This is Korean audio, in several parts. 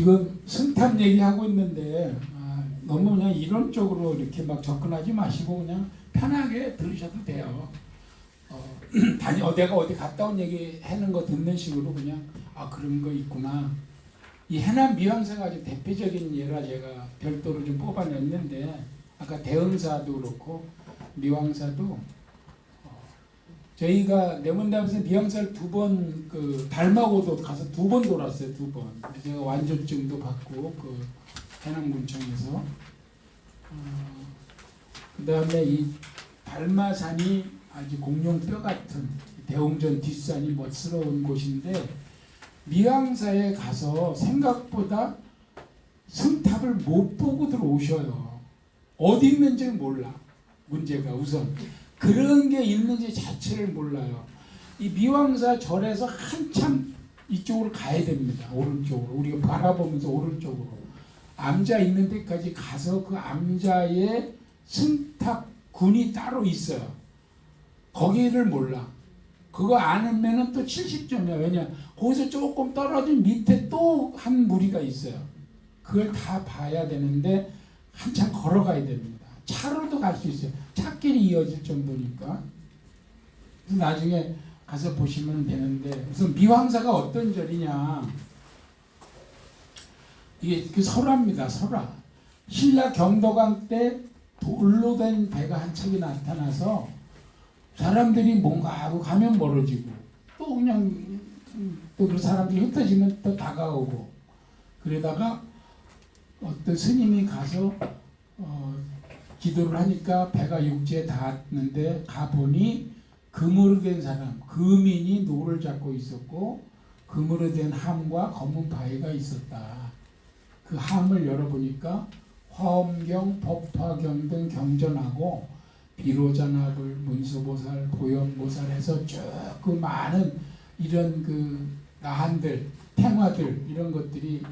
지금 승탑 얘기하고 있는데 너무 그냥 이론적으로 이렇게 막 접근하지 마시고 그냥 편하게 들으셔도 돼요. 내가 어디 갔다 온 얘기 하는 거 듣는 식으로 그냥 그런 거 있구나. 이 해남 미왕사가 아주 대표적인 예라 제가 별도로 좀 뽑아냈는데 아까 대흥사도 그렇고 미왕사도 저희가 내문담에서 미왕사를 2번 그 달마고도 가서 2번 돌았어요. 2번. 제가 완전증도 받고 그 해남군청에서 그다음에 이 달마산이 아주 공룡뼈 같은 대웅전 뒷산이 멋스러운 곳인데 미왕사에 가서 생각보다 승탑을 못 보고 들어오셔요. 어디 있는지 몰라. 문제가 우선 그런 게 있는지 자체를 몰라요. 이 미왕사 절에서 한참 이쪽으로 가야 됩니다. 오른쪽으로. 우리가 바라보면서 오른쪽으로. 암자 있는 데까지 가서 그 암자에 승탑군이 따로 있어요. 거기를 몰라. 그거 아니면은 또 70점이야. 왜냐? 거기서 조금 떨어진 밑에 또 한 무리가 있어요. 그걸 다 봐야 되는데 한참 걸어가야 됩니다. 차로도 갈 수 있어요. 차길이 이어질 정도니까. 그래서 나중에 가서 보시면 되는데 우선 미왕사가 어떤 절이냐. 이게 그 설화입니다. 설화. 신라 경도강 때 돌로 된 배가 한 척이 나타나서 사람들이 뭔가 하고 가면 멀어지고 또 그냥 또 그 사람들이 흩어지면 또 다가오고 그러다가 어떤 스님이 가서 기도를 하니까 배가 육지에 닿았는데 가보니 금으로 된 사람, 금인이 노를 잡고 있었고 금으로 된 함과 검은 바위가 있었다. 그 함을 열어보니까 화엄경, 법화경 등 경전하고 비로자나불, 문수보살, 보현보살 해서 쭉 그 많은 이런 그 나한들, 탱화들 이런 것들이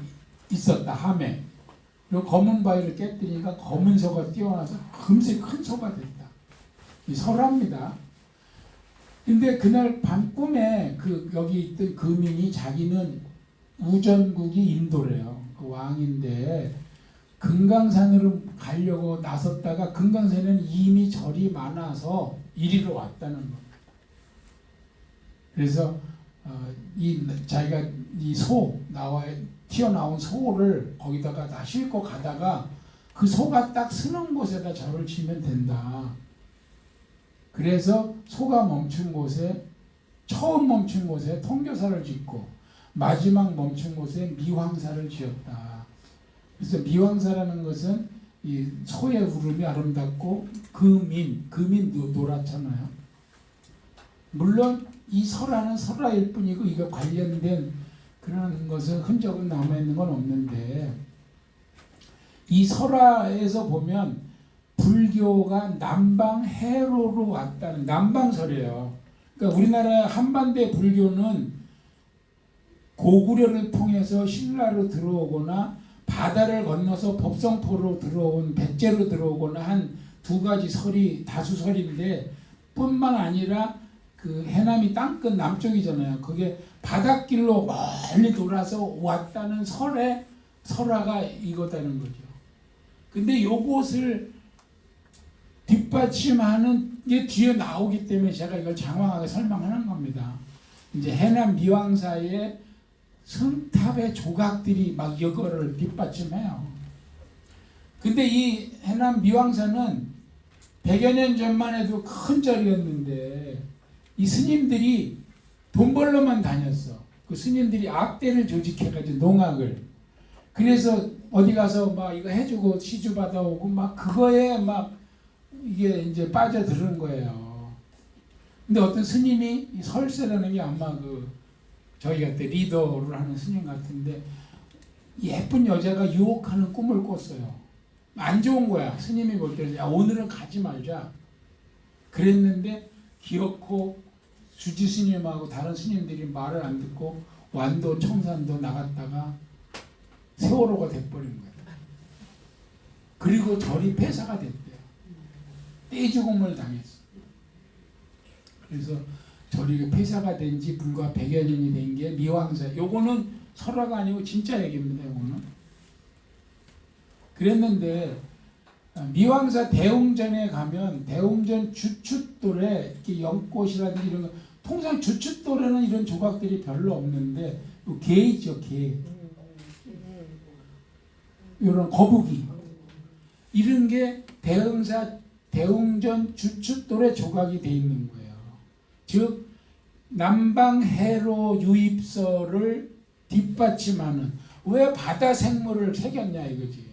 있었다. 함에. 그리고 검은 바위를 깨뜨리니까 검은 소가 뛰어나서 금세 큰 소가 됐다. 이 설화입니다. 근데 그날 밤 꿈에 그 여기 있던 금인이 자기는 우전국이 인도래요. 그 왕인데 금강산으로 가려고 나섰다가 금강산에는 이미 절이 많아서 이리로 왔다는 겁니다. 그래서 자기가 이 소 나와 튀어나온 소를 거기다가 다 싣고 가다가 그 소가 딱 서는 곳에다 절을 치면 된다. 그래서 소가 멈춘 곳에 처음 멈춘 곳에 통교사를 짓고 마지막 멈춘 곳에 미황사를 지었다. 그래서 미황사라는 것은 이 소의 울음이 아름답고 금인 노랗잖아요. 물론 이 설화는 설화일 뿐이고 이거 관련된 그런 것은 흔적은 남아있는 건 없는데 이 설화에서 보면 불교가 남방 해로로 왔다는 남방설이에요. 그러니까 우리나라 한반도의 불교는 고구려를 통해서 신라로 들어오거나 바다를 건너서 법성포로 들어온 백제로 들어오거나 한 2가지 설이 다수설인데 뿐만 아니라 그 해남이 땅끝 남쪽이잖아요. 그게 바닷길로 멀리 돌아서 왔다는 설화가 이거다는 거죠. 근데 요것을 뒷받침하는 게 뒤에 나오기 때문에 제가 이걸 장황하게 설명하는 겁니다. 이제 해남 미왕사의 승탑의 조각들이 막 이거를 뒷받침해요. 근데 이 해남 미왕사는 100여 년 전만 해도 큰 절이었는데 이 스님들이 돈 벌러만 다녔어. 그 스님들이 악대를 조직해가지고 농악을. 그래서 어디 가서 막 이거 해주고 시주 받아오고 막 그거에 막 이게 이제 빠져드는 거예요. 근데 어떤 스님이 설세라는 게 아마 저희 같은 리더를 하는 스님 같은데 예쁜 여자가 유혹하는 꿈을 꿨어요. 안 좋은 거야. 스님이 볼 때는 야 오늘은 가지 말자. 그랬는데 기어코 주지 스님하고 다른 스님들이 말을 안 듣고 완도 청산도 나갔다가 세월호가 돼버린 거예요. 그리고 절이 폐사가 됐대요. 떼죽음을 당했어. 그래서 절이 폐사가 된 지 불과 100여 년이 된 게 미왕사. 요거는 설화가 아니고 진짜 얘기입니다. 이거는. 그랬는데 미왕사 대웅전에 가면 대웅전 주춧돌에 이렇게 연꽃이라든지 이런 거, 통상 주춧돌에는 이런 조각들이 별로 없는데 개있죠, 개. 이런 거북이 이런 게 대웅전 주춧돌에 조각이 돼 있는 거예요. 즉 남방해로 유입설을 뒷받침하는, 왜 바다 생물을 새겼냐 이거지.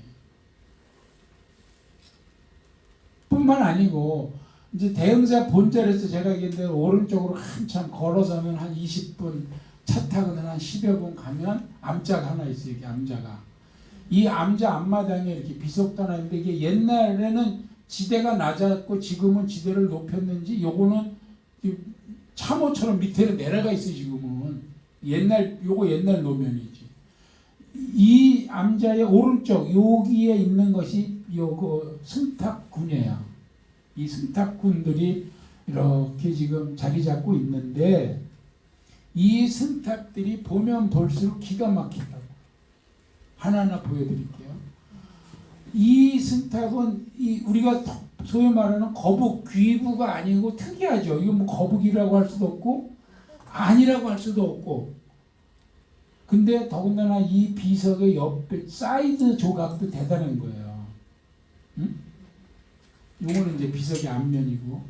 뿐만 아니고 이제 대흥사 본절에서 제가 얘기했는데 오른쪽으로 한참 걸어서는 한 20분, 차 타고는 한 10여 분 가면 암자가 하나 있어요. 이게 암자가. 이 암자 앞마당에 이렇게 비석도 하나 있는데, 이게 옛날에는 지대가 낮았고 지금은 지대를 높였는지 요거는 참호처럼 밑으로 내려가 있어요. 지금은 요거 옛날 노면이지. 이 암자의 오른쪽 여기에 있는 것이 요거 승탁군이에요. 이 승탁군들이 이렇게 지금 자리 잡고 있는데, 이 승탁들이 보면 볼수록 기가 막히다고. 하나하나 보여드릴게요. 이 승탁은 우리가 소위 말하는 거북 귀부가 아니고 특이하죠. 이거 뭐 거북이라고 할 수도 없고 아니라고 할 수도 없고. 근데 더군다나 이 비석의 옆에 사이드 조각도 대단한 거예요. 응? 이거는 이제 비석의 앞면이고,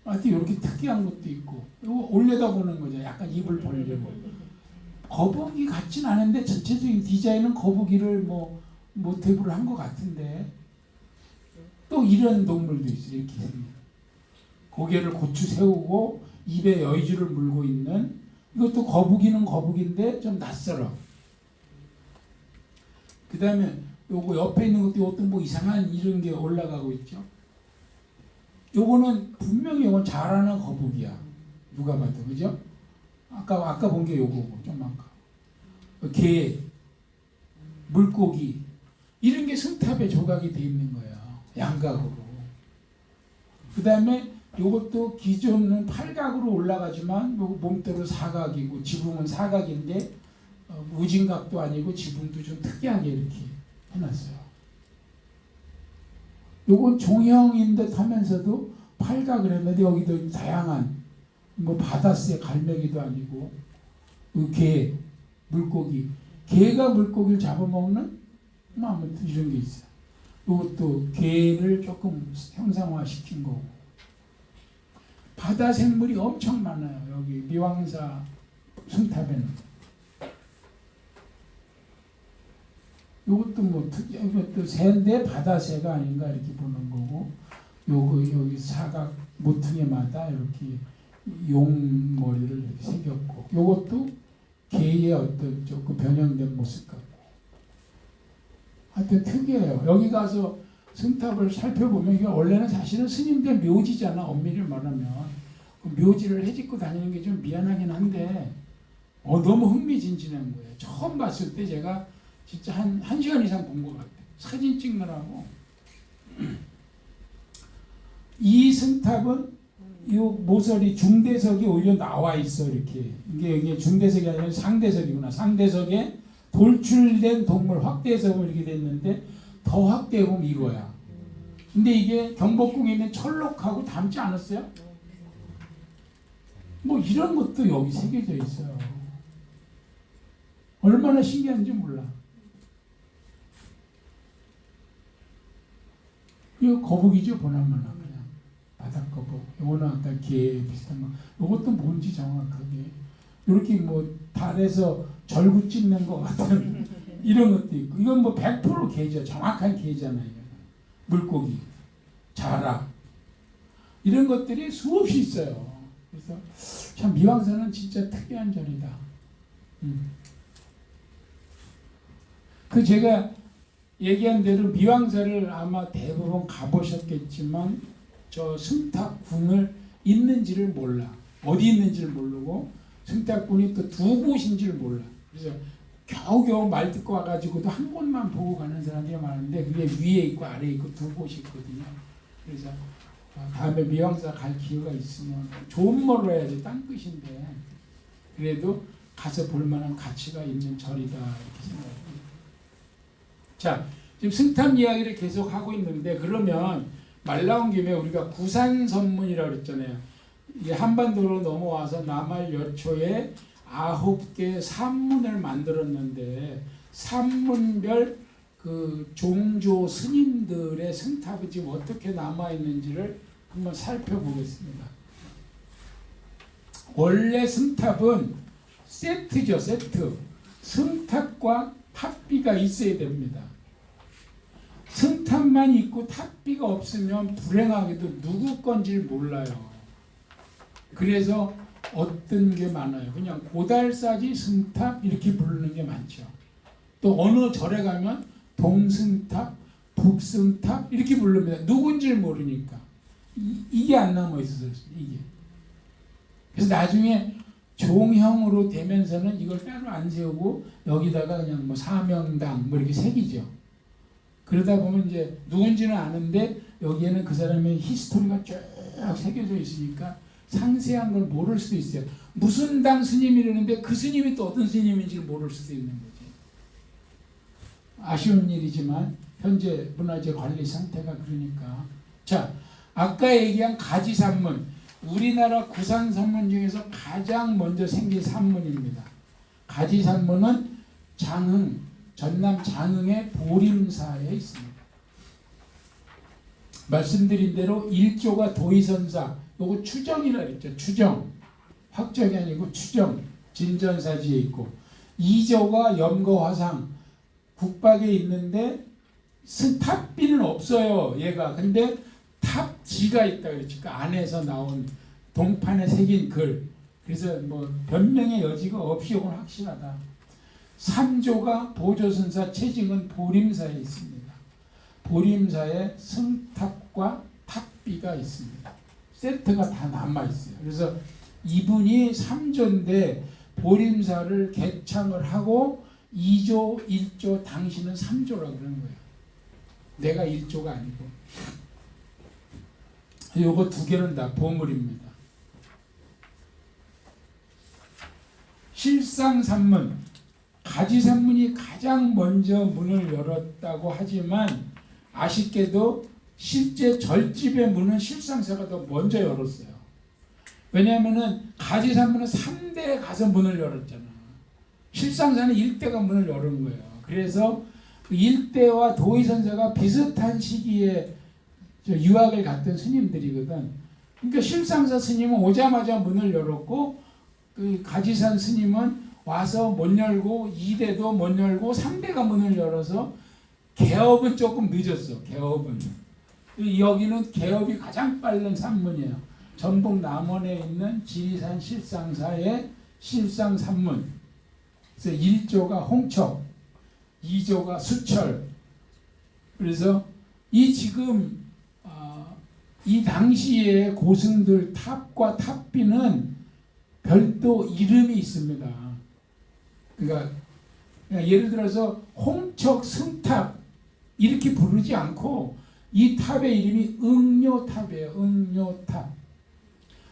하여튼 이렇게 특이한 것도 있고, 이거 올려다보는 거죠. 약간 입을 벌리고. 거북이 같진 않은데 전체적인 디자인은 거북이를 뭐 모티브를 한 것 같은데, 또 이런 동물도 있어요. 이렇게 고개를 고추 세우고 입에 여의주를 물고 있는, 이것도 거북이는 거북인데 좀 낯설어. 그 다음에 요거 옆에 있는 것도 이것도 뭐 이상한 이런 게 올라가고 있죠. 요거는 분명히 요건 잘하는 거북이야. 누가 봐도. 그죠? 아까 본 게 요거고, 좀 아까. 개, 물고기, 이런 게 승탑에 조각이 돼 있는 거예요. 양각으로. 그 다음에 요것도 기존은 팔각으로 올라가지만 요거 몸대로 사각이고, 지붕은 사각인데 우진각도 아니고 지붕도 좀 특이하게 이렇게 해놨어요. 요건 종형인 듯 하면서도 팔각을 했는데, 여기도 다양한 뭐 바다새 갈매기도 아니고, 개, 물고기, 개가 물고기를 잡아먹는 뭐 아무튼 이런 게 있어요. 이것도 개를 조금 형상화시킨 거고. 바다 생물이 엄청 많아요. 여기 미왕사 승탑에는. 이것도 뭐 특이한 것도 새인데 바다새가 아닌가 이렇게 보는 거고, 여기 사각 모퉁이마다 이렇게 용 머리를 이렇게 새겼고, 이것도 개의 어떤 조금 변형된 모습 같고. 하여튼 특이해요. 여기 가서 승탑을 살펴보면, 이게 원래는 사실은 스님들 묘지잖아. 엄밀히 말하면 묘지를 해집고 다니는 게 좀 미안하긴 한데, 너무 흥미진진한 거예요. 처음 봤을 때 제가 진짜 한 시간 이상 본 것 같아요. 사진 찍느라고. 이 승탑은 이 모서리 중대석이 오히려 나와 있어. 이렇게. 이게 중대석이 아니라 상대석이구나. 상대석에 돌출된 동물 확대석을 이렇게 됐는데, 더 확대해 보면 이거야. 근데 이게 경복궁에 있는 철록하고 닮지 않았어요? 뭐 이런 것도 여기 새겨져 있어요. 얼마나 신기한지 몰라. 이거 거북이죠, 보나마나. 그냥 바닷거북. 이거는 아까 개 비슷한 거. 이것도 뭔지 정확하게. 이렇게 뭐 달에서 절구 찢는 것 같은 이런 것도 있고. 이건 뭐 100% 개죠. 정확한 개잖아요. 물고기, 자라, 이런 것들이 수없이 있어요. 그래서 참 미왕사는 진짜 특이한 절이다. 그 제가 얘기한 대로 미왕사를 아마 대부분 가보셨겠지만, 저 승탁군을 있는지를 몰라. 어디 있는지를 모르고, 승탁군이 또 두 곳인지를 몰라. 그래서 겨우겨우 말 듣고 와가지고도 한 곳만 보고 가는 사람들이 많은데, 그게 위에 있고 아래에 있고 두 곳이 있거든요. 그래서 다음에 미왕사 갈 기회가 있으면, 좋은 멀로 해야지 땅끝인데, 그래도 가서 볼 만한 가치가 있는 절이다 이렇게 생각합니다. 자, 지금 승탑 이야기를 계속 하고 있는데 그러면 말 나온 김에 우리가 구산선문이라고 그랬잖아요. 이게 한반도로 넘어와서 남할 여초에 9개 산문을 만들었는데 산문별 그 종조 스님들의 승탑이 지금 어떻게 남아 있는지를 한번 살펴보겠습니다. 원래 승탑은 세트죠, 세트. 승탑과 탑비가 있어야 됩니다. 승탑만 있고 탑비가 없으면 불행하게도 누구 건지 몰라요. 그래서 어떤 게 많아요. 그냥 고달사지 승탑 이렇게 부르는 게 많죠. 또 어느 절에 가면 동승탑, 북승탑 이렇게 부릅니다. 누군지 모르니까. 이게 안 남아 있어서 이게. 그래서 나중에 종형으로 되면서는 이걸 따로 안 세우고 여기다가 그냥 뭐 사명당 뭐 이렇게 새기죠. 그러다 보면 이제 누군지는 아는데 여기에는 그 사람의 히스토리가 쭉 새겨져 있으니까 상세한 걸 모를 수도 있어요. 무슨 당 스님이라는데 그 스님이 또 어떤 스님인지 모를 수도 있는 거지. 아쉬운 일이지만 현재 문화재 관리 상태가 그러니까. 자, 아까 얘기한 가지산문, 우리나라 구산산문 중에서 가장 먼저 생긴 산문입니다. 가지산문은 장흥, 전남 장흥의 보림사에 있습니다. 말씀드린 대로 1조가 도의선사, 요거 추정이라 그랬죠. 추정, 확정이 아니고 추정, 진전사지에 있고 2조가 염거화상, 국박에 있는데 탑비는 없어요. 얘가. 근데 탑지가 있다 그랬지. 그 안에서 나온 동판에 새긴 글. 그래서 뭐 변명의 여지가 없이 이건 확실하다. 3조가 보조선사 최징은 보림사에 있습니다. 보림사에 승탑과 탑비가 있습니다. 세트가 다 남아있어요. 그래서 이분이 3조인데 보림사를 개창을 하고 2조, 1조, 당신은 3조라고 그러는 거예요. 내가 1조가 아니고. 요거 두 개는 다 보물입니다. 실상산문, 가지산문이 가장 먼저 문을 열었다고 하지만 아쉽게도 실제 절집의 문은 실상사가 더 먼저 열었어요. 왜냐하면 가지산문은 3대에 가서 문을 열었잖아. 실상사는 1대가 문을 열은 거예요. 그래서 1대와 도의선사가 비슷한 시기에 유학을 갔던 스님들이거든. 그러니까 실상사 스님은 오자마자 문을 열었고 그 가지산 스님은 와서 못 열고 2대도 못 열고 3대가 문을 열어서 개업은 조금 늦었어. 개업은. 여기는 개업이 가장 빠른 산문이에요. 전북 남원에 있는 지리산 실상사의 실상산문. 그래서 1조가 홍척, 2조가 수철. 그래서 이 지금 이 당시에 고승들 탑과 탑비는 별도 이름이 있습니다. 그러니까 예를 들어서 홍척 승탑 이렇게 부르지 않고 이 탑의 이름이 응료탑이에요. 응료탑.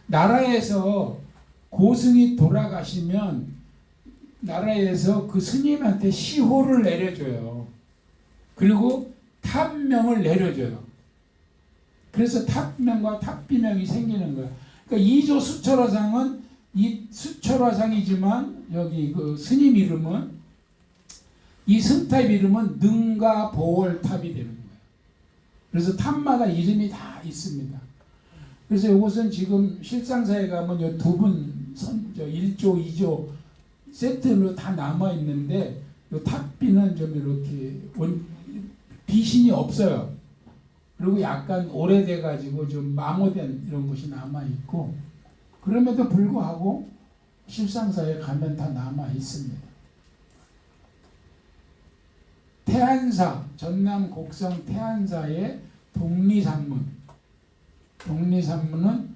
나라에서 고승이 돌아가시면 나라에서 그 스님한테 시호를 내려줘요. 그리고 탑명을 내려줘요. 그래서 탑명과 탑비명이 생기는 거야. 그러니까 2조 수철화상은 이 수철화상이지만 여기 그 스님 이름은 이 승탑 이름은 능가 보월탑이 되는 거예요. 그래서 탑마다 이름이 다 있습니다. 그래서 이것은 지금 실상사에 가면 이 두 분 1조, 2조 세트로 다 남아 있는데 이 탑비는 좀 이렇게 비신이 없어요. 그리고 약간 오래돼 가지고 좀 마모된 이런 것이 남아 있고 그럼에도 불구하고 실상사에 가면 다 남아 있습니다. 태안사, 전남 곡성 태안사의 독리산문. 독리산문은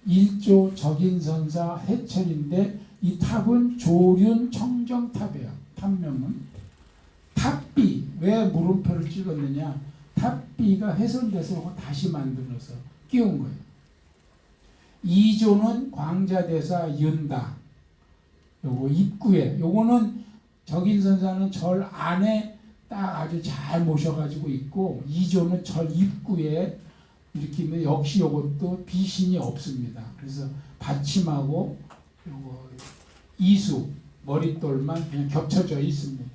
1조 적인선사 해철인데 이 탑은 조륜 청정탑이에요. 탑명은. 탑비, 왜 물음표를 찍었느냐. 탑비가 훼손돼서 다시 만들어서 끼운 거예요. 2조는 광자대사 윤다. 요거 입구에, 요거는 적인선사는 절 안에 딱 아주 잘 모셔가지고 있고, 2조는 절 입구에 이렇게 있는, 역시 요것도 비신이 없습니다. 그래서 받침하고 요거 이수 머릿돌만 그냥 겹쳐져 있습니다.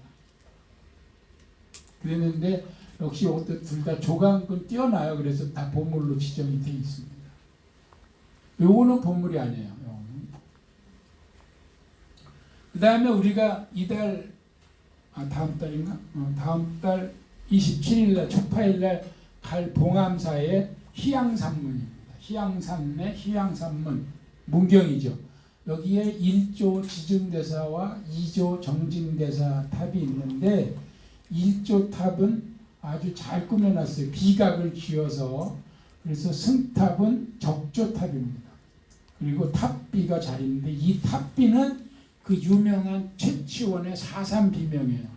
그랬는데 역시 이것도 둘 다 조각은 띄어나요. 그래서 다 보물로 지정이 되어 있습니다. 요거는 보물이 아니에요. 그 다음에 우리가 이달 다음 달인가? 다음 달 27일날 초파일날 갈 봉암사의 희양산문입니다. 희양산의 희양산문 문경이죠. 여기에 1조 지증대사와 2조 정징대사 탑이 있는데 1조 탑은 아주 잘 꾸며놨어요. 비각을 쥐어서. 그래서 승탑은 적조탑입니다. 그리고 탑비가 잘 있는데 이 탑비는 그 유명한 최치원의 사삼비명이에요.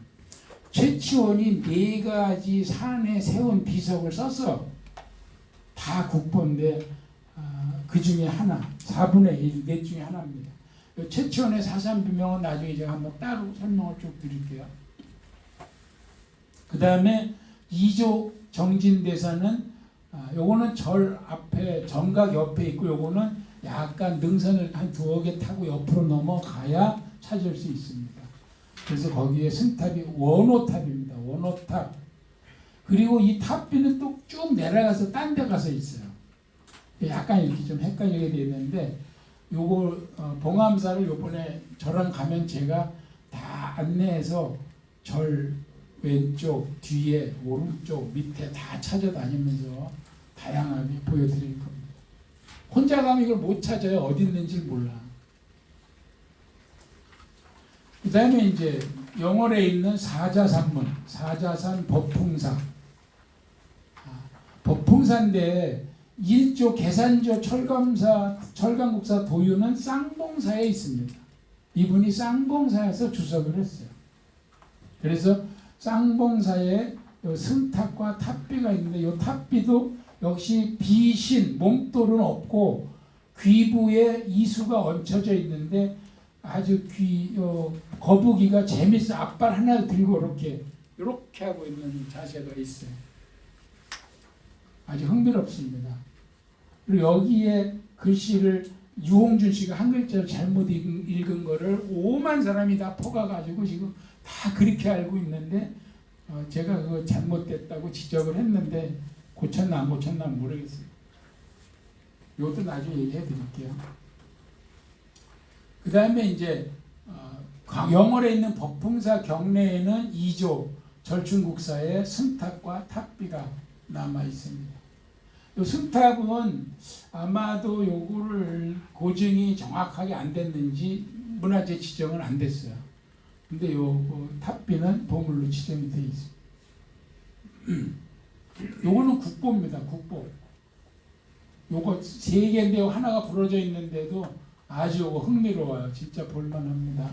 최치원이 4가지 산에 세운 비석을 써서 다 국보인데 그 중에 하나, 4분의 1, 넷 중에 하나입니다. 최치원의 사삼비명은 나중에 제가 한번 따로 설명을 쭉 드릴게요. 그 다음에 2조 정진대사는 요거는 절 앞에 정각 옆에 있고 요거는 약간 능선을 한 2개 타고 옆으로 넘어가야 찾을 수 있습니다. 그래서 거기에 승탑이 원호탑입니다. 원호탑. 그리고 이 탑비는 또 쭉 내려가서 딴 데 가서 있어요. 약간 이렇게 좀 헷갈리게 되어 있는데 요거 봉암사를 요번에 저랑 가면 제가 다 안내해서 절 왼쪽, 뒤에, 오른쪽, 밑에 다 찾아다니면서 다양하게 보여드릴 겁니다. 혼자 가면 이걸 못 찾아요. 어디 있는지 몰라. 그 다음에 이제 영월에 있는 사자산문, 사자산 법풍사. 법풍사인데 1조 계산조 철강국사 도유는 쌍봉사에 있습니다. 이분이 쌍봉사에서 주석을 했어요. 그래서 쌍봉사에 승탑과 탑비가 있는데 이 탑비도 역시 비신, 몸돌은 없고 귀부에 이수가 얹혀져 있는데 아주 거북이가 재밌어 앞발 하나 들고 이렇게 하고 있는 자세가 있어요. 아주 흥미롭습니다. 그리고 여기에 글씨를 유홍준 씨가 한 글자를 잘못 읽은 거를 5만 사람이 다 퍼가가지고 지금 다 그렇게 알고 있는데 제가 그거 잘못됐다고 지적을 했는데 고쳤나 안 고쳤나 모르겠어요. 이것도 나중에 얘기해 드릴게요. 그 다음에 이제 영월에 있는 법풍사 경내에는 2조 절충국사의 승탑과 탑비가 남아 있습니다. 이 승탑은 아마도 요거를 고증이 정확하게 안 됐는지 문화재 지정은 안 됐어요. 근데 요 탑비는 보물로 지정이 되어 있습니다. 요거는 국보입니다. 국보. 요거 3개인데 하나가 부러져 있는데도 아주 요거 흥미로워요. 진짜 볼만합니다.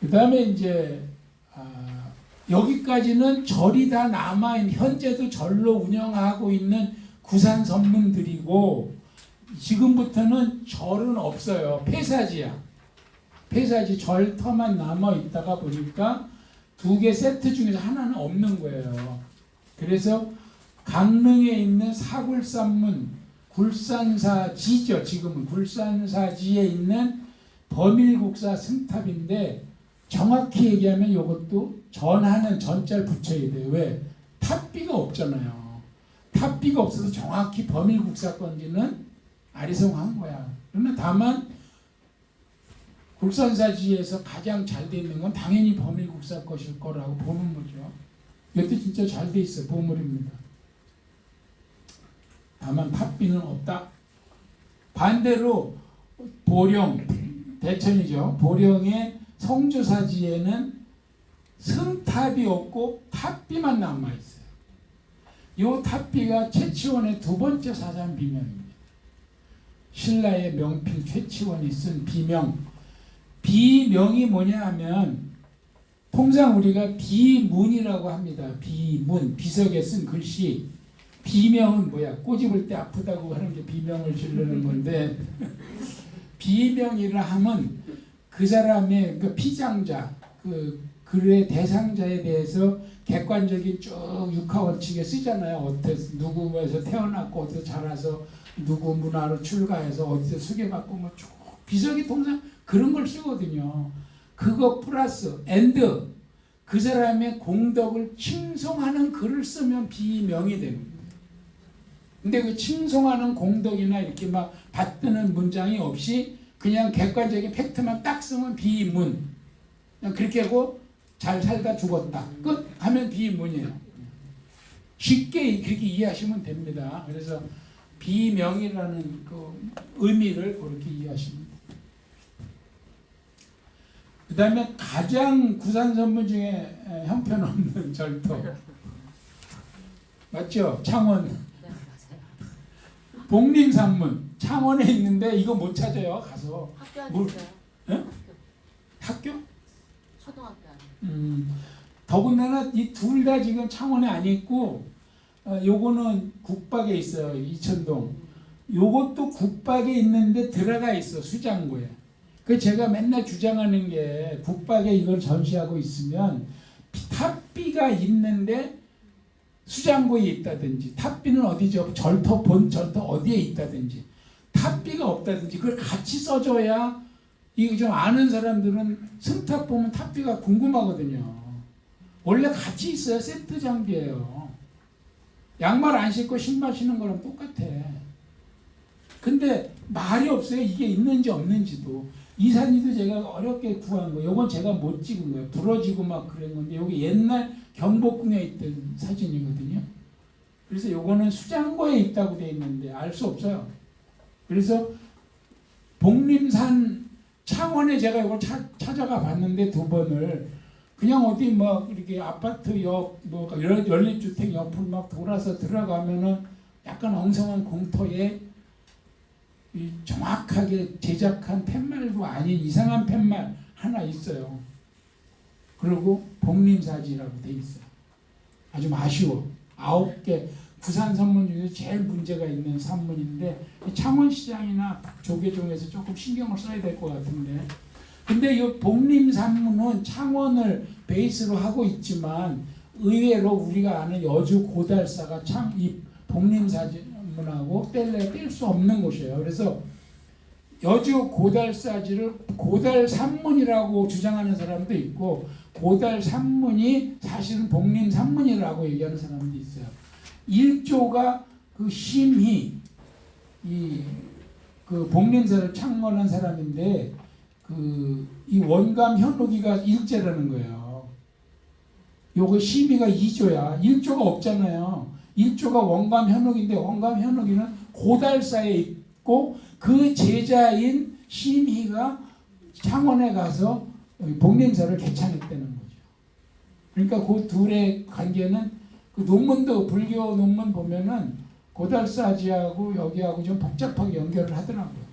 그 다음에 이제 여기까지는 절이 다 남아있는, 현재도 절로 운영하고 있는 구산 선문들이고 지금부터는 절은 없어요. 폐사지야. 폐사지 절터만 남아있다가 보니까 2개 세트 중에서 하나는 없는 거예요. 그래서 강릉에 있는 사굴산문 굴산사지죠. 지금은 굴산사지에 있는 범일국사 승탑인데 정확히 얘기하면 이것도 전하는 전자를 붙여야 돼요. 왜? 탑비가 없잖아요. 탑비가 없어서 정확히 범일국사 건지는 아리송한 거야. 그러나 다만 굴산사지에서 가장 잘 돼 있는 건 당연히 범일국사 것일 거라고 보는 거죠. 이것도 진짜 잘 돼 있어요. 보물입니다. 다만 탑비는 없다. 반대로 보령, 대천이죠. 보령의 성주사지에는 승탑이 없고 탑비만 남아있어요. 이 탑비가 최치원의 2번째 사산 비명입니다. 신라의 명필 최치원이 쓴 비명. 비명이 뭐냐 하면 통상 우리가 비문이라고 합니다. 비문, 비석에 쓴 글씨. 비명은 뭐야? 꼬집을 때 아프다고 하는 게 비명을 지르는 건데 비명이라 함은 그 사람의 그 피장자, 그 글의 대상자에 대해서 객관적인 쭉 육하 원칙에 쓰잖아요. 어디서 누구에서 태어났고 어디서 자라서 누구 문화로 출가해서 어디서 소개받고 뭐 쭉 비석이 통상 그런 걸 쓰거든요. 그거 플러스 앤드 그 사람의 공덕을 칭송하는 글을 쓰면 비명이 되는 거예요. 근데 그 칭송하는 공덕이나 이렇게 막 받드는 문장이 없이 그냥 객관적인 팩트만 딱 쓰면 비문. 그냥 그렇게 하고 잘 살다 죽었다. 끝 하면 비문이에요. 쉽게 그렇게 이해하시면 됩니다. 그래서 비명이라는 그 의미를 그렇게 이해하시면 돼요. 그 다음에 가장 구산선문 중에 형편없는 절터. 맞죠? 창원. 복림산문. 창원에 있는데 이거 못 찾아요. 가서. 학교 안에 있어요. 예? 학교? 초등학교 안에. 더군다나 이 둘 다 지금 창원에 안 있고 요거는 국박에 있어요. 이천동. 요것도 국박에 있는데 들어가 있어. 수장고에. 그 제가 맨날 주장하는 게 국박에 이걸 전시하고 있으면 탑비가 있는데 수장고에 있다든지 탑비는 어디죠? 절터 본 절터 어디에 있다든지 탑비가 없다든지 그걸 같이 써줘야 이거 좀 아는 사람들은 승탑 보면 탑비가 궁금하거든요. 원래 같이 있어야 세트 장비예요. 양말 안 신고 신발 신는 거랑 똑같아. 근데 말이 없어요. 이게 있는지 없는지도. 이 사진도 제가 어렵게 구한 거예요. 이건 제가 못 찍은 거예요. 부러지고 막 그런 건데 여기 옛날 경복궁에 있던 사진이거든요. 그래서 요거는 수장고에 있다고 돼 있는데 알 수 없어요. 그래서 복림산 창원에 제가 이걸 찾아가 봤는데 두 번을 그냥 어디 뭐 이렇게 아파트 옆 뭐 연립주택 옆을 막 돌아서 들어가면은 약간 엉성한 공터에 이 정확하게 제작한 팻말도 아닌 이상한 팻말 하나 있어요. 그리고 복림사지라고 돼 있어요. 아주 아쉬워. 9개 부산 산문 중에서 제일 문제가 있는 산문인데 창원시장이나 조계종에서 조금 신경을 써야 될 것 같은데 근데 이 복림산문은 창원을 베이스로 하고 있지만 의외로 우리가 아는 여주 고달사가 참 이 복림산문하고 뗄 수 없는 곳이에요. 그래서 여주 고달사지를 고달산문이라고 주장하는 사람도 있고 고달산문이 사실은 복림산문이라고 얘기하는 사람도 있어요. 1조가 그 심히 그 복림사를 창건한 사람인데 이 원감 현옥이가 일제라는 거예요. 요거 심의가 2조야. 1조가 없잖아요. 1조가 원감 현옥인데 원감 현옥이는 고달사에 있고 그 제자인 심의가 창원에 가서 복림사를 개창했다는 거죠. 그러니까 그 둘의 관계는 그 논문도 불교 논문 보면은 고달사지하고 여기하고 좀 복잡하게 연결을 하더라고요.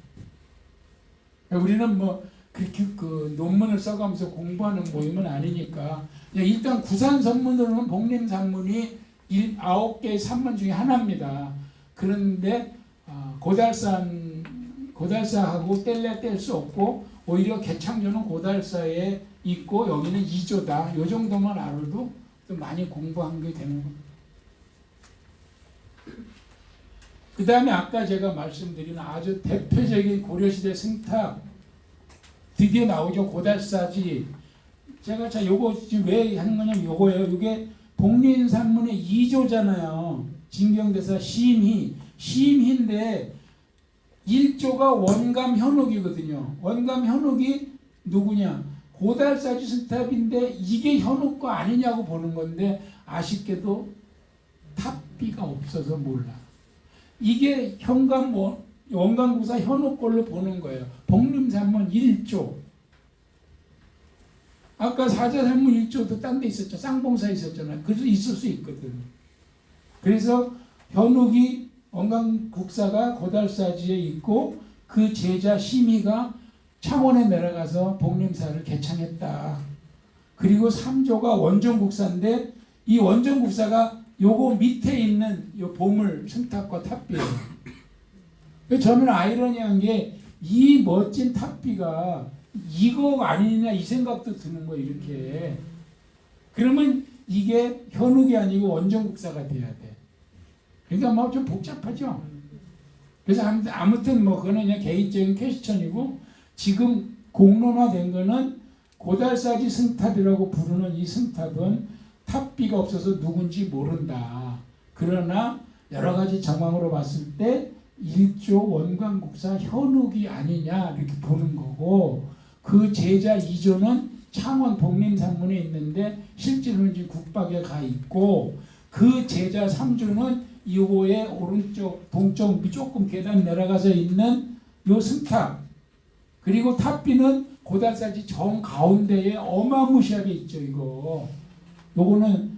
우리는 뭐 그렇게 그 논문을 써가면서 공부하는 모임은 아니니까 일단 구산 선문으로는 복림산문이 9개의 산문 중에 하나입니다. 그런데 고달사하고 뗄 수 없고 오히려 개창조는 고달사에 있고 여기는 2조다. 이 정도만 알아도 좀 많이 공부한 게 되는 겁니다. 그 다음에 아까 제가 말씀드린 아주 대표적인 고려시대 승탑 드디어 나오죠. 고달사지. 제가 요거 지금 왜 하는 거냐면 요거예요. 이게 복림산문의 2조잖아요. 진경대사 심희인데 1조가 원감 현옥이거든요. 원감 현옥이 누구냐? 고달사지 승탑인데 이게 현옥거 아니냐고 보는 건데 아쉽게도 탑비가 없어서 몰라. 이게 원감구사 현옥걸로 보는 거예요. 복림산문 1조. 아까 사자산문 1조도 딴 데 있었죠. 쌍봉사에 있었잖아요. 그래서 있을 수 있거든. 그래서 현옥이 원감국사가 고달사지에 있고 그 제자 심의가 창원에 내려가서 복림사를 개창했다. 그리고 3조가 원정국사인데 이 원정국사가 요거 밑에 있는 요 보물 승탑과 탑비예요. 저는 아이러니한 게 이 멋진 탑비가 이거 아니냐 이 생각도 드는 거예요. 이렇게. 그러면 이게 현욱이 아니고 원정국사가 돼야 돼. 그러니까 뭐 좀 복잡하죠. 그래서 아무튼 뭐 그거는 그냥 개인적인 퀘스천이고, 지금 공론화된 거는 고달사지 승탑이라고 부르는 이 승탑은 탑비가 없어서 누군지 모른다. 그러나 여러 가지 정황으로 봤을 때 일조 원광국사 현욱이 아니냐 이렇게 보는 거고, 그 제자 2조는 창원 복림상문에 있는데 실제로는 지금 국박에 가 있고, 그 제자 3조는 요거의 오른쪽 동쪽 조금 계단 내려가서 있는 요 승탑, 그리고 탑비는 고달사지 정 가운데에 어마무시하게 있죠. 이거 요거는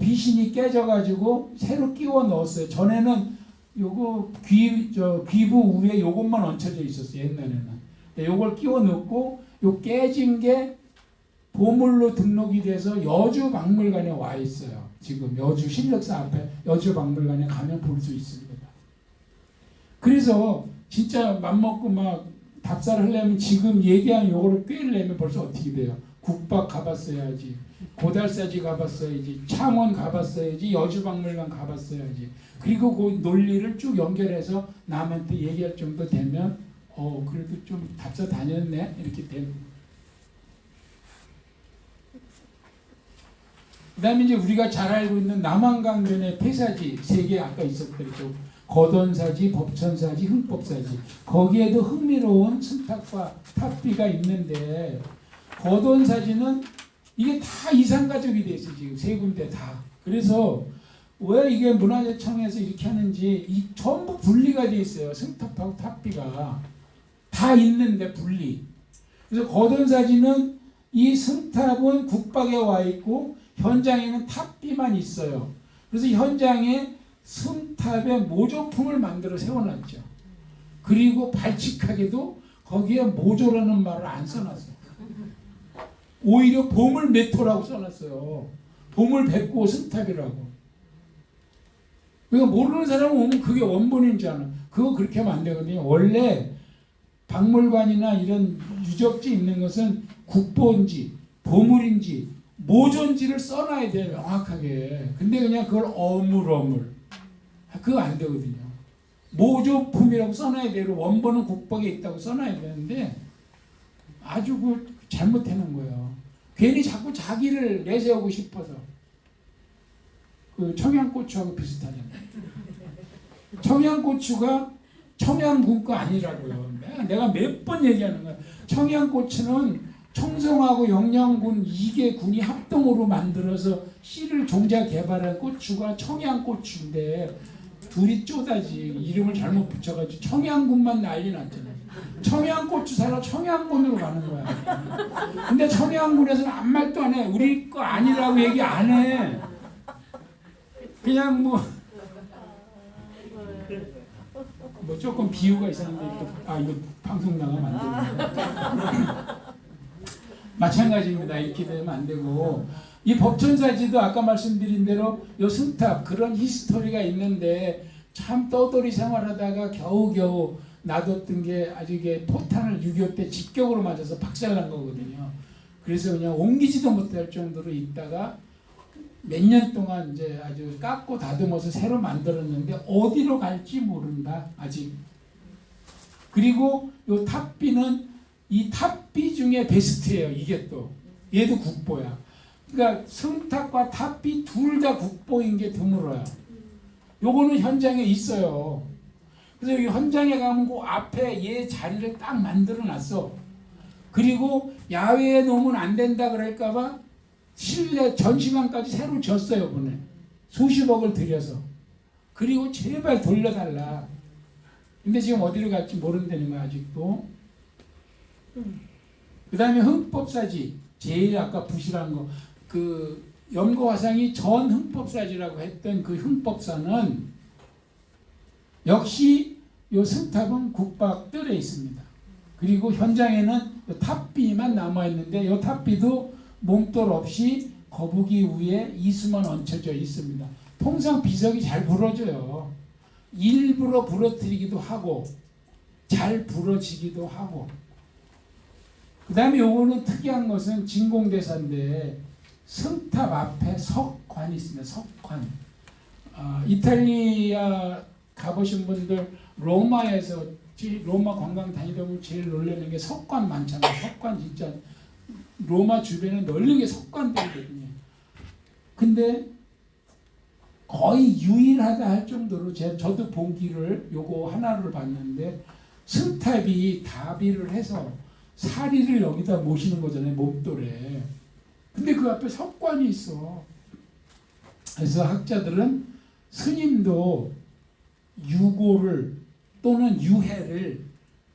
비신이 깨져가지고 새로 끼워 넣었어요. 전에는 요거 귀부 위에 요것만 얹혀져 있었어요. 옛날에는. 요걸 끼워 넣고 요 깨진 게 보물로 등록이 돼서 여주박물관에 와 있어요. 지금 여주 신력사 앞에 여주박물관에 가면 볼 수 있습니다. 그래서 진짜 맘먹고 막 답사를 하려면 지금 얘기한 요거를 꿰려면 벌써 어떻게 돼요? 국박 가봤어야지, 고달사지 가봤어야지, 창원 가봤어야지, 여주박물관 가봤어야지. 그리고 그 논리를 쭉 연결해서 남한테 얘기할 정도 되면 그래도 좀 답사 다녔네 이렇게 되는 거예요. 그 다음에 이제 우리가 잘 알고 있는 남한강변의 폐사지 3개 아까 있었더랬죠. 거돈사지, 법천사지, 흥법사지. 거기에도 흥미로운 승탑과 탑비가 있는데, 거돈사지는 이게 다 이산가족이 돼 있어요. 지금 3군데 다. 그래서 왜 이게 문화재청에서 이렇게 하는지 전부 분리가 돼 있어요. 승탑하고 탑비가 다 있는데 분리. 그래서 거돈사지는 이 승탑은 국박에 와 있고 현장에는 탑비만 있어요. 그래서 현장에 승탑의 모조품을 만들어 세워놨죠. 그리고 발칙하게도 거기에 모조라는 말을 안 써놨어요. 오히려 보물 메토라고 써놨어요. 보물 백고 승탑이라고. 그러니까 모르는 사람은 오면 그게 원본인 줄 알아. 그거 그렇게 하면 안 되거든요. 원래 박물관이나 이런 유적지 있는 것은 국보인지 보물인지 모존지를 써놔야 돼요. 명확하게. 근데 그냥 그걸 어물어물. 그거 안 되거든요. 모조품이라고 써놔야 돼요. 원본은 국박에 있다고 써놔야 되는데 아주 그 잘못해놓은 거예요. 괜히 자꾸 자기를 내세우고 싶어서. 그 청양고추하고 비슷하잖아요. 청양고추가 청양군 거 아니라고요. 내가 몇 번 얘기하는 거야. 청양고추는 청송하고 영양군 2개 군이 합동으로 만들어서 씨를 종자 개발한 고추가 청양고추인데 둘이 쪼다지 이름을 잘못 붙여가지고 청양군만 난리 났잖아요. 청양고추 사러 청양군으로 가는 거야. 근데 청양군에서는 아무 말도 안 해. 우리 거 아니라고 얘기 안 해. 그냥 뭐 조금 비유가 이상한데 이거 방송 나가면 안 되는데. 마찬가지입니다. 이렇게 되면 안 되고, 이 법천사지도 아까 말씀드린 대로 요 승탑 그런 히스토리가 있는데 참 떠돌이 생활하다가 겨우겨우 놔뒀던 게 아주 이게 포탄을 6.25 때 직격으로 맞아서 박살난 거거든요. 그래서 그냥 옮기지도 못할 정도로 있다가 몇 년 동안 이제 아주 깎고 다듬어서 새로 만들었는데 어디로 갈지 모른다 아직. 그리고 요 탑비는 이 탑비 중에 베스트예요. 이게 또 얘도 국보야. 그러니까 승탑과 탑비 둘 다 국보인 게 드물어요. 요거는 현장에 있어요. 그래서 여기 현장에 가면 그 앞에 얘 자리를 딱 만들어 놨어. 그리고 야외에 놓으면 안 된다 그럴까봐 실내 전시관까지 새로 졌어요. 이번에 수십억을 들여서. 그리고 제발 돌려달라. 근데 지금 어디로 갈지 모른다는 거야 아직도. 그 다음에 흥법사지. 제일 아까 부실한 거. 그 염거화상이 전 흥법사지라고 했던 그 흥법사는 역시 요 승탑은 국박뜰에 있습니다. 그리고 현장에는 요 탑비만 남아있는데 요 탑비도 몽돌 없이 거북이 위에 이수만 얹혀져 있습니다. 통상 비석이 잘 부러져요. 일부러 부러뜨리기도 하고 잘 부러지기도 하고. 그 다음에 요거는 특이한 것은 진공대사인데 승탑 앞에 석관이 있습니다. 석관. 이탈리아 가보신 분들 로마에서 로마 관광 다니다 보면 제일 놀라는 게 석관 많잖아요. 석관 진짜 로마 주변에 널리게 석관들이거든요. 근데 거의 유일하다 할 정도로 저도 보기를 요거 하나를 봤는데 승탑이 다비를 해서 사리를 여기다 모시는 거잖아요. 몸돌에. 근데 그 앞에 석관이 있어. 그래서 학자들은 스님도 유고를 또는 유해를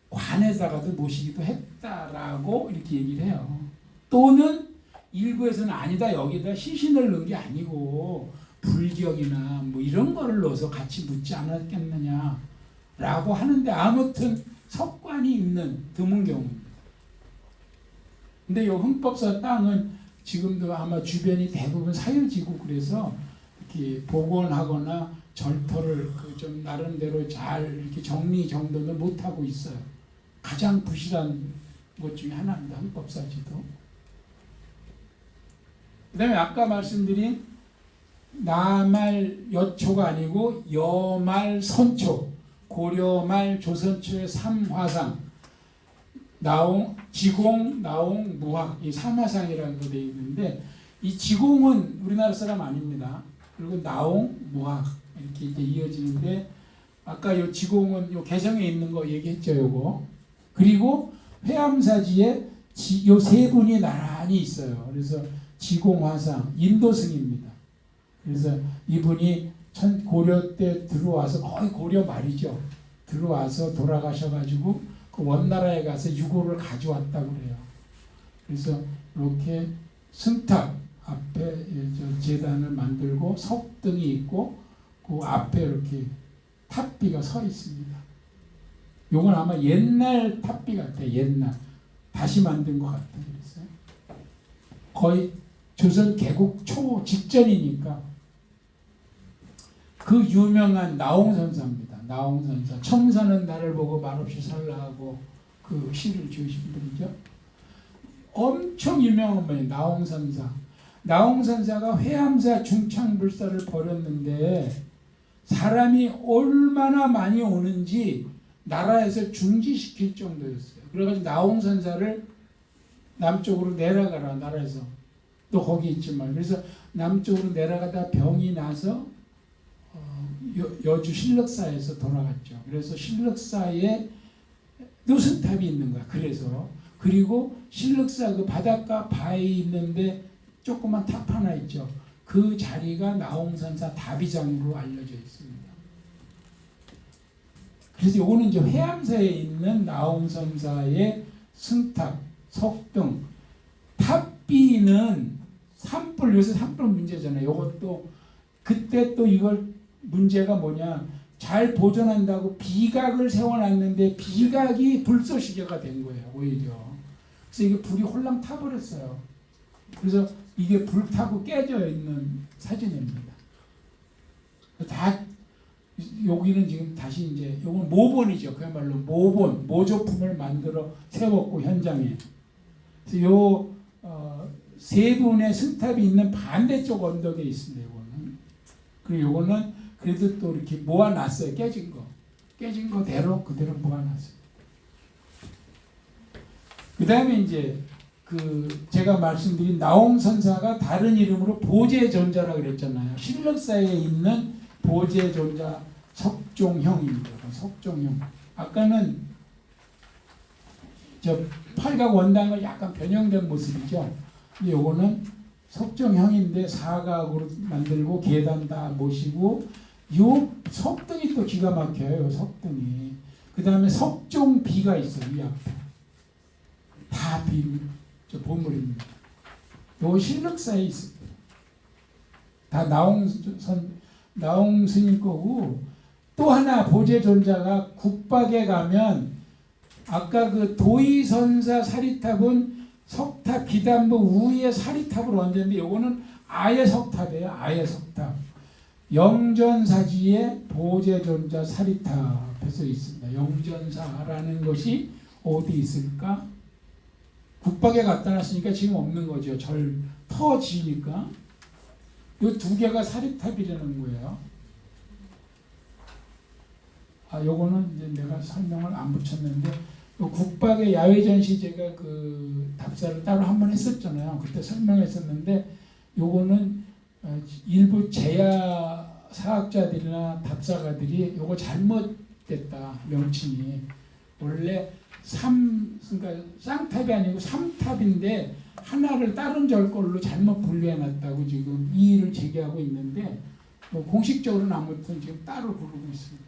관에다가도 모시기도 했다라고 이렇게 얘기를 해요. 또는 일부에서는 아니다, 여기다 시신을 넣은 게 아니고 불격이나 뭐 이런 거를 넣어서 같이 묻지 않았겠느냐라고 하는데 아무튼 석관이 있는 드문 경우입니다. 근데 이 흥법사 땅은 지금도 아마 주변이 대부분 사유지고 그래서 이렇게 복원하거나 절터를 그 좀 나름대로 잘 이렇게 정리 정돈을 못 하고 있어요. 가장 부실한 것 중에 하나입니다. 흥법사지도. 그다음에 아까 말씀드린 나말 여초가 아니고 여말 선초, 고려말 조선초의 삼화상, 나옹, 지공, 나옹, 무학 이 삼화상이라는 거 되어 있는데 이 지공은 우리나라 사람 아닙니다. 그리고 나옹, 무학 이렇게 이제 이어지는데 아까 요 지공은 요 개성에 있는 거 얘기했죠, 요거. 그리고 회암사지에 요 세 분이 나란히 있어요. 그래서 지공화상 인도승입니다. 그래서 이분이 고려 때 들어와서 거의 고려 말이죠. 들어와서 돌아가셔가지고 그 원나라에 가서 유고를 가져왔다고 그래요. 그래서 이렇게 승탑 앞에 제단을 만들고 석등이 있고 그 앞에 이렇게 탑비가 서 있습니다. 이건 아마 옛날 탑비 같아요. 옛날 다시 만든 것 같아요. 그래서 거의 조선 개국 초 직전이니까 그 유명한 나홍선사입니다. 나홍선사 청사는 나를 보고 말없이 살라 하고 그 시를 지으신 분이죠. 엄청 유명한 분이에요. 나홍선사. 나홍선사가 회암사 중창불사를 벌였는데 사람이 얼마나 많이 오는지 나라에서 중지시킬 정도였어요. 그래가지고 나홍선사를 남쪽으로 내려가라 나라에서 또 거기 있지만 그래서 남쪽으로 내려가다 병이 나서 여주 신력사에서 돌아갔죠. 그래서 신력사에 노승탑이 있는 거야. 그래서 그리고 신력사 그 바닷가 바에 있는데 조그만 탑 하나 있죠. 그 자리가 나홍선사 다비장으로 알려져 있습니다. 그래서 요거는 이제 회암사에 있는 나홍선사의 승탑, 석등, 탑비는 산불, 요새 산불 문제잖아요. 요것도 그때 또 이걸 문제가 뭐냐, 잘 보존한다고 비각을 세워놨는데 비각이 불쏘시개가 된 거예요. 오히려. 그래서 이게 불이 홀랑 타버렸어요. 그래서 이게 불타고 깨져 있는 사진입니다. 다 여기는 지금 다시 이제 요건 모본이죠. 그야말로 모본, 모조품을 만들어 세웠고 현장에. 그래서 요 세 분의 승탑이 있는 반대쪽 언덕에 있습니다. 요거는. 그리고 요거는 그래도 또 이렇게 모아놨어요. 깨진 거대로 그대로 모아놨어요. 그 다음에 이제 그 제가 말씀드린 나홍선사가 다른 이름으로 보제존자라 그랬잖아요. 신력사에 있는 보제존자 석종형입니다. 석종형. 아까는 저 팔각 원당을 약간 변형된 모습이죠. 근데 요거는 석종형인데 사각으로 만들고 계단 다 모시고 요 석등이 또 기가 막혀요. 석등이. 그 다음에 석종비가 있어요. 이 앞에. 다 저 보물입니다. 요 신력사에 있습니다. 다 나홍 스님 거고 또 하나 보제존자가 국박에 가면 아까 그 도의선사 사리탑은 석탑 기단부 우에 사리탑을 얹었는데 요거는 아예 석탑이에요. 아예 석탑. 영전사지에 보제존자 사리탑에 써 있습니다. 영전사라는 것이 어디 있을까? 국박에 갖다 놨으니까 지금 없는 거죠. 절 터지니까. 이 두 개가 사리탑이라는 거예요. 요거는 이제 내가 설명을 안 붙였는데, 요 국박의 야외 전시 제가 그 답사를 따로 한 번 했었잖아요. 그때 설명했었는데, 요거는 일부 제야 사학자들이나 답사가들이 요거 잘못됐다, 명칭이. 원래 그러니까 쌍탑이 아니고 삼탑인데 하나를 다른 절걸로 잘못 분류해놨다고 지금 이의를 제기하고 있는데, 뭐 공식적으로는 아무튼 지금 따로 부르고 있습니다.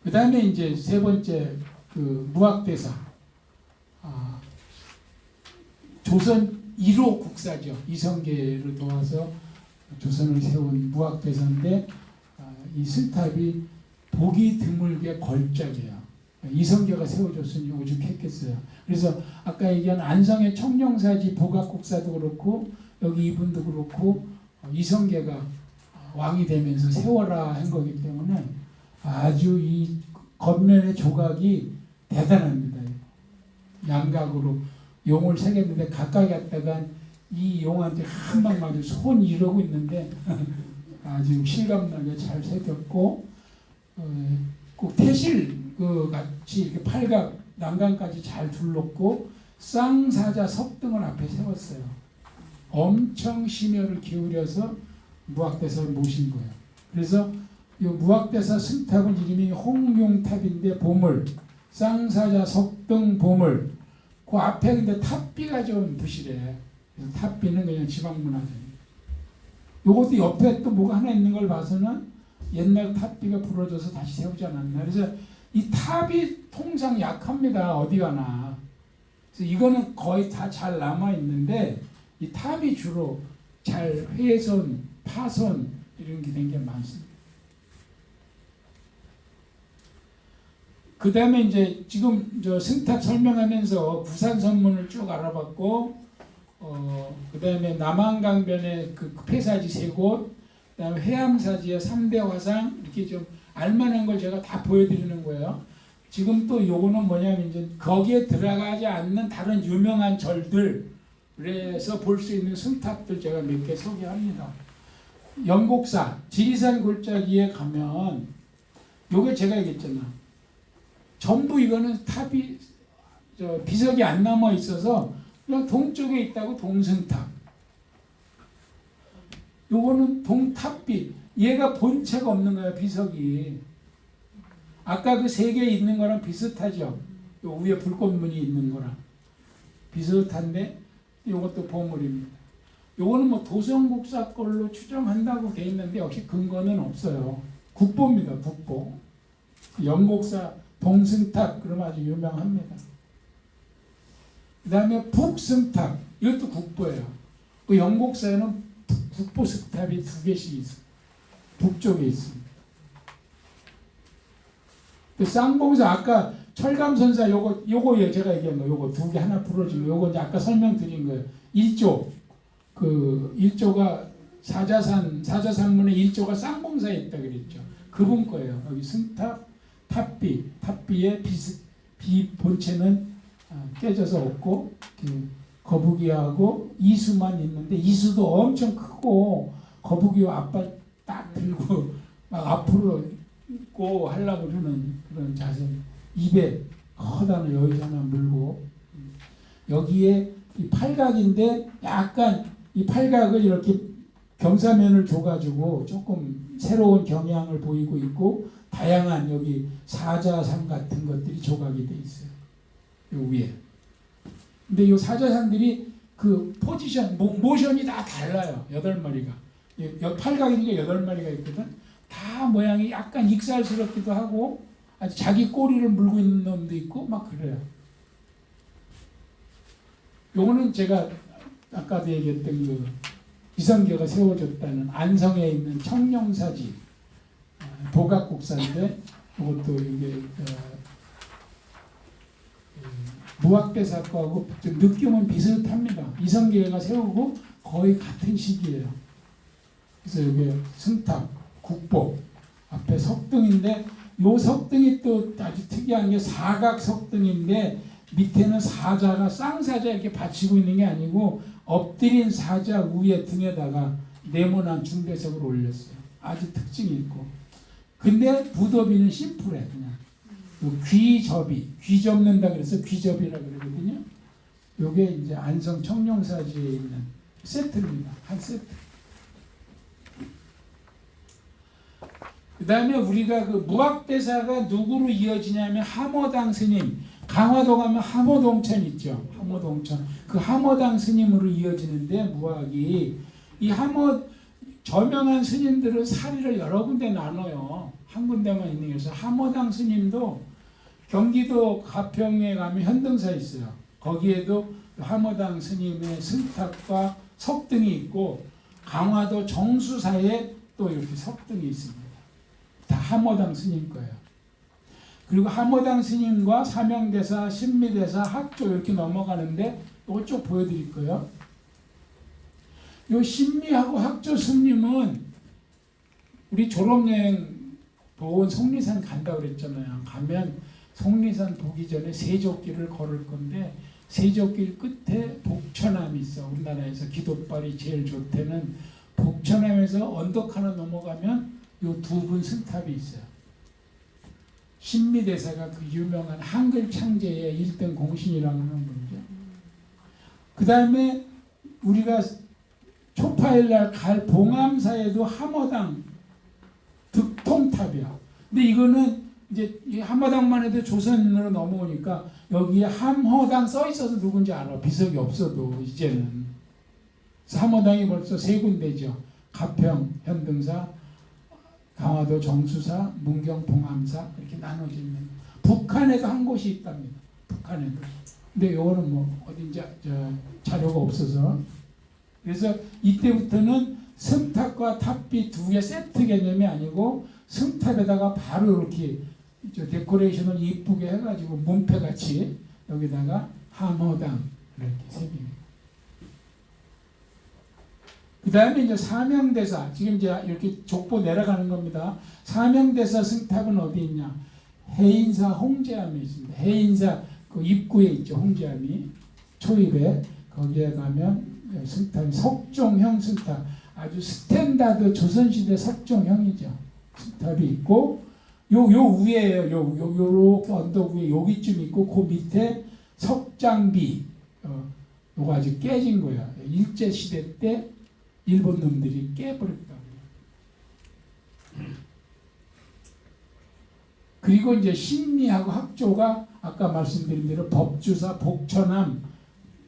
그 다음에 이제 세 번째 그 무학대사, 조선 1호 국사죠. 이성계를 도와서 조선을 세운 무학대사인데, 이 승탑이 보기 드물게 걸작이에요. 이성계가 세워줬으니 오죽했겠어요. 그래서 아까 얘기한 안성의 청룡사지 보각국사도 그렇고 여기 이분도 그렇고 이성계가 왕이 되면서 세워라 한 거기 때문에 아주 이 겉면의 조각이 대단합니다. 양각으로 용을 새겼는데 가까이 갔다가 이 용한테 한 방 맞아 손 이러고 있는데 아주 실감나게 잘 새겼고, 꼭 태실 그 같이 이렇게 팔각 난간까지 잘 둘렀고 쌍사자 석등을 앞에 세웠어요. 엄청 심혈을 기울여서 무학대사를 모신 거예요. 그래서 이 무학대사 승탑은 이름이 홍룡탑인데 보물, 쌍사자 석등 보물. 그 앞에 근데 탑비가 좀 부실해. 그래서 탑비는 그냥 지방문화재입니다. 요것도 옆에 또 뭐가 하나 있는 걸 봐서는 옛날 탑비가 부러져서 다시 세우지 않았나. 그래서 이 탑이 통상 약합니다. 어디 가나. 그래서 이거는 거의 다 잘 남아 있는데 이 탑이 주로 잘 훼손, 파손 이런 게 된 게 많습니다. 그 다음에 이제 지금 저 승탑 설명하면서 부산 선문을 쭉 알아봤고, 그 다음에 남한강변의 그 폐사지 3곳, 그 다음에 해암사지의 3대 화상, 이렇게 좀 알만한 걸 제가 다 보여드리는 거예요. 지금 또 요거는 뭐냐면 이제 거기에 들어가지 않는 다른 유명한 절들에서 볼 수 있는 승탑들 제가 몇 개 소개합니다. 영곡사, 지리산 골짜기에 가면 요게 제가 얘기했잖아. 전부 이거는 탑이 비석이 안 남아 있어서 그냥 동쪽에 있다고 동승탑. 요거는 동탑비. 얘가 본체가 없는 거야, 비석이. 아까 그 3개 있는 거랑 비슷하죠. 요 위에 불꽃무늬 있는 거랑 비슷한데 요것도 보물입니다. 요거는 뭐 도성국사 걸로 추정한다고 돼 있는데 역시 근거는 없어요. 국보입니다, 국보. 영곡사 동승탑 그러면 아주 유명합니다. 그 다음에 북승탑, 이것도 국보예요. 그 영곡사에는 국보 승탑이 2개씩 있어요. 북쪽에 있습니다. 그 쌍봉사, 아까 철감선사 요거 제가 얘기한 거, 요거 2개 하나 부러지고, 요거 이제 아까 설명드린 거예요. 1조, 그 1조가 사자산문의 1조가 쌍봉사에 있다 그랬죠. 그분 거예요. 여기 승탑, 탑비의 비 본체는 깨져서 없고, 거북이하고 이수만 있는데, 이수도 엄청 크고 거북이와 앞발 딱 들고 막 앞으로 있고 하려고 그러는 그런 자세. 입에 커다란 여의 하나 물고, 여기에 이 팔각인데 약간 이 팔각을 이렇게 경사면을 줘가지고 조금 새로운 경향을 보이고 있고, 다양한 여기 사자상 같은 것들이 조각이 돼 있어요. 요 위에. 근데 이 사자상들이 그 포지션, 모션이 다 달라요. 8마리가. 팔각이니까 8마리가 있거든. 다 모양이 약간 익살스럽기도 하고, 아주 자기 꼬리를 물고 있는 놈도 있고, 막 그래요. 요거는 제가 아까도 얘기했던 그 이성계가 세워줬다는 안성에 있는 청룡사지 보각국사인데, 이것도 이게 무학대사 거하고 좀 느낌은 비슷합니다. 이성계가 세우고 거의 같은 시기예요. 그래서 여기 승탑, 국보 앞에 석등인데 요 석등이 또 아주 특이한 게 사각 석등인데 밑에는 사자가 쌍사자 이렇게 받치고 있는 게 아니고 엎드린 사자 위에 등에다가 네모난 중대석을 올렸어요. 아주 특징이 있고. 근데 부도비는 심플해 그냥. 귀접이, 귀 접는다 그래서 귀접이라 그러거든요. 요게 이제 안성 청룡사지에 있는 세트입니다. 한 세트. 그 다음에 우리가 그 무학대사가 누구로 이어지냐면 함어당 스님, 강화도 가면 함어동천 있죠. 함어동천. 그 함어당 스님으로 이어지는데 무학이 이 함어 저명한 스님들은 사리를 여러 군데 나눠요. 한 군데만 있는 게 그래서 함어당 스님도 경기도 가평에 가면 현등사 있어요. 거기에도 함어당 스님의 승탑과 석등이 있고 강화도 정수사에 또 이렇게 석등이 있습니다. 다 함어당 스님 거예요. 그리고 함어당 스님과 사명대사, 신미대사, 학조 이렇게 넘어가는데 이쪽 보여드릴 거예요. 요 신미하고 학조 스님은 우리 졸업여행 보온 속리산 간다고 그랬잖아요. 가면 속리산 보기 전에 세족길을 걸을 건데 세족길 끝에 복천암이 있어. 우리나라에서 기도발이 제일 좋대는 복천암에서 언덕 하나 넘어가면 요 두 분 승탑이 있어요. 신미대사가 그 유명한 한글 창제의 1등 공신이라고 하는 분이죠. 그 다음에 우리가 초파일날 갈 봉암사에도 함어당 득통탑이야. 근데 이거는 이제 이 함어당만 해도 조선으로 넘어오니까 여기에 함허당 써 있어서 누군지 알아. 비석이 없어도 이제는. 함어당이 벌써 세 군데죠. 가평, 현등사, 강화도 정수사, 문경 봉암사 이렇게 나눠져 있는. 북한에도 한 곳이 있답니다. 북한에도. 근데 이거는 뭐 어딘지 자료가 없어서. 그래서 이때부터는 승탑과 탑비 두 개 세트 개념이 아니고 승탑에다가 바로 이렇게 데코레이션을 이쁘게 해가지고 문패같이 여기다가 함어당 이렇게 새깁니다. 그 다음에 이제 사명대사, 지금 이제 이렇게 족보 내려가는 겁니다. 사명대사 승탑은 어디 있냐? 해인사 홍제암에 있습니다. 해인사 그 입구에 있죠. 홍제암이 초입에 거기에 가면 승탑이 석종형 승탑, 아주 스탠다드 조선시대 석종형이죠. 승탑이 있고 요 위에요. 요렇게 언덕 위에 여기쯤 있고 그 밑에 석장비 요거 아직 깨진 거야. 일제 시대 때 일본 놈들이 깨버렸다고요. 그리고 이제 신미하고 학조가 아까 말씀드린 대로 법주사 복천암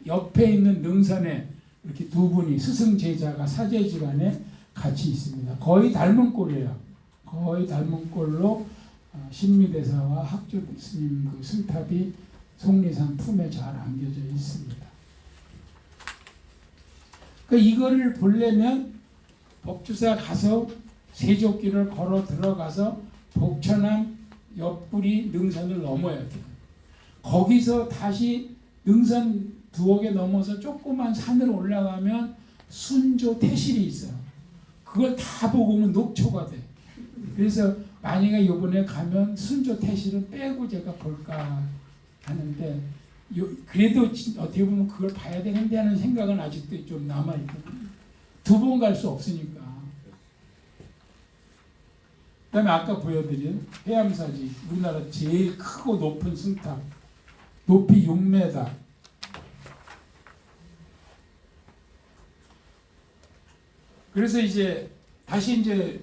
옆에 있는 능선에 이렇게 두 분이 스승 제자가 사제지간에 같이 있습니다. 거의 닮은 꼴이에요. 거의 닮은 꼴로 신미대사와 학조 스님 그 승탑이 속리산 품에 잘 안겨져 있습니다. 그러니까 이거를 보려면 법주사 가서 세족길을 걸어 들어가서 복천암 옆구리 능선을 넘어야 돼요. 거기서 다시 능선 두옥에 넘어서 조그만 산으로 올라가면 순조 태실이 있어요. 그걸 다 보고 오면 녹초가 돼. 그래서 만약에 이번에 가면 순조 태실은 빼고 제가 볼까 하는데 그래도 어떻게 보면 그걸 봐야 되는데 하는 생각은 아직도 좀 남아있거든요. 두 번 갈 수 없으니까. 그 다음에 아까 보여드린 해암사지, 우리나라 제일 크고 높은 승탑, 높이 6m. 그래서 이제 다시 이제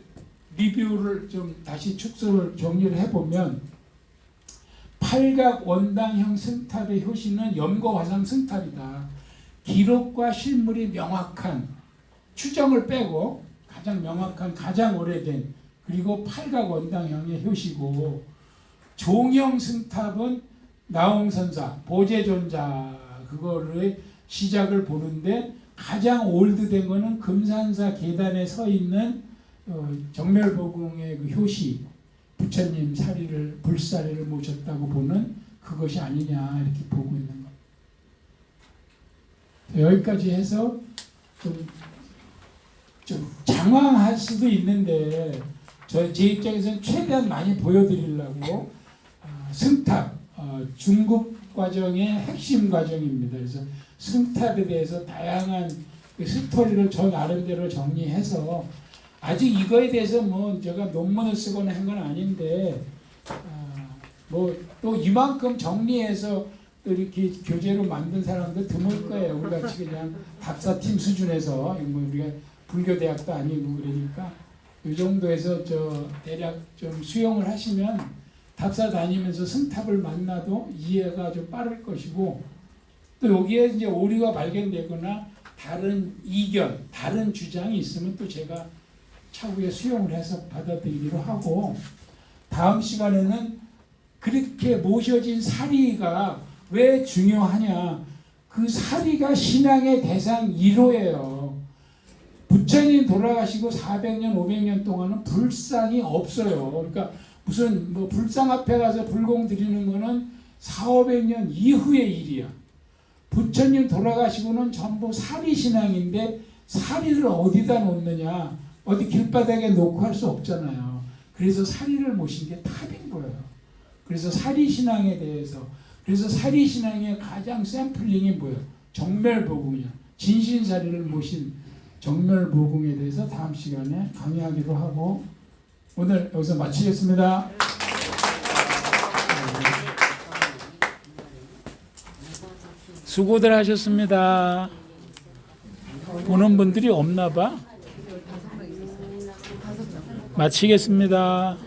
리뷰를 좀 다시 축소를 정리를 해보면 팔각 원당형 승탑의 효시는 염거화상 승탑이다. 기록과 실물이 명확한 추정을 빼고 가장 명확한 가장 오래된 그리고 팔각 원당형의 효시고 종형 승탑은 나홍선사 보제존자 그거를 시작을 보는데 가장 올드된 거는 금산사 계단에 서 있는 정멸보궁의 그 효시 부처님 사리를 불사리를 모셨다고 보는 그것이 아니냐 이렇게 보고 있는 것. 여기까지 해서 좀 좀 장황할 수도 있는데 제 입장에서는 최대한 많이 보여드리려고 승탑 중급 과정의 핵심 과정입니다. 그래서 승탑에 대해서 다양한 그 스토리를 저 나름대로 정리해서 아직 이거에 대해서 뭐 제가 논문을 쓰거나 한 건 아닌데 뭐 또 이만큼 정리해서 또 이렇게 교재로 만든 사람도 드물 거예요. 우리 같이 그냥 박사팀 수준에서 뭐 우리가 불교 대학도 아니고 그러니까 이 정도에서 대략 좀 수용을 하시면 답사 다니면서 승탑을 만나도 이해가 좀 빠를 것이고 또 여기에 이제 오류가 발견되거나 다른 이견, 다른 주장이 있으면 또 제가 차후에 수용을 해서 받아들이기로 하고 다음 시간에는 그렇게 모셔진 사리가 왜 중요하냐 그 사리가 신앙의 대상 1호예요. 부처님 돌아가시고 400년, 500년 동안은 불상이 없어요. 그러니까 무슨 뭐 불상 앞에 가서 불공 드리는 거는 400~500년 이후의 일이야. 부처님 돌아가시고는 전부 사리 신앙인데 사리를 어디다 놓느냐? 어디 길바닥에 놓고 할 수 없잖아요. 그래서 사리를 모신 게 탑인 거예요. 그래서 사리 신앙에 대해서 그래서 사리 신앙의 가장 샘플링이 뭐예요? 정멸보궁이야. 진신사리를 모신 정멸보궁에 대해서 다음 시간에 강의하기로 하고 오늘 여기서 마치겠습니다. 수고들 하셨습니다. 보는 분들이 없나 봐. 마치겠습니다.